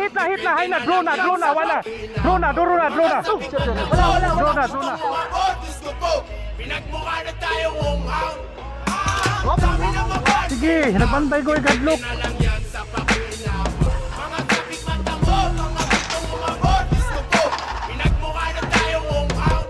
hit na, hay na, draw na, wala. Draw na. Pinagmukha na tayo umhaw. Sige, nagbantay ko igadlok. Mga traffic mata mo, mga bitong umabot. Gusto ko, pinagmukha na tayo umhaw.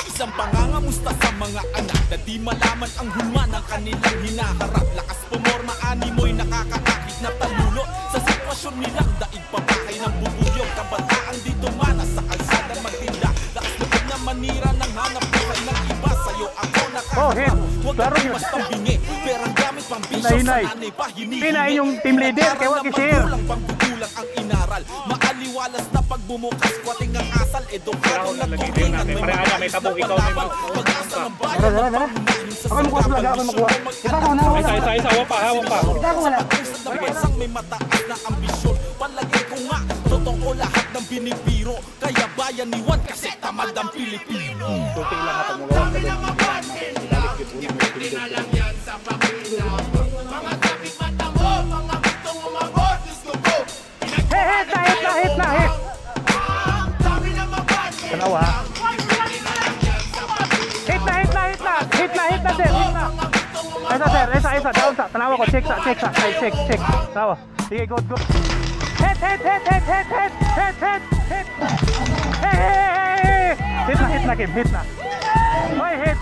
Isang pangangamusta sa mga anak na di malaman ang huma ng kanilang hinaharap. Lakas pumorma, animoy nakakakakit na talunod sa sitwasyon nilang daig pabahay ng bubuyog. Kabataan dito mana sa kalsada magtinda. Lakas loob na manira ng hanap buhay ng iba. Sa'yo ako nakakatawa. Huwag Klaro kang yun. mas pambingi. Perang gamit pang bisyo sa Hinay. nanay pa hinihingi. Pinain yung team leader, kaya wag i-share. Panggugulang ang inaral. Maaliwalas na pagbumukas. Kwating ang asal. Edukadong nagturingan. May maayos na palaban. Pag-asa ng bayan. Ako makuha talaga, ako makuha. Ito ako na, wala. Isa, hawak pa. Ito ako wala. Sa bansang may mataas na ambisyon. Palagay ko nga, totoo lahat ng binibiro. Kaya bayan ni Juan kasi tamad ang Pilipino. Dami na mabatin lang. Dipindi na lang yan sa pakinaw. Mga traffic mata mo, mga bitong umabot. Gusto ko, Hit na. dami na mabatin. Tanawa ha. Hit na, sir. Isa, down sa. Tanawa ko, check sa. Check. Tanawa. Sige, go. Hit. Hit na, Kim. Hit na. Hoy, hit.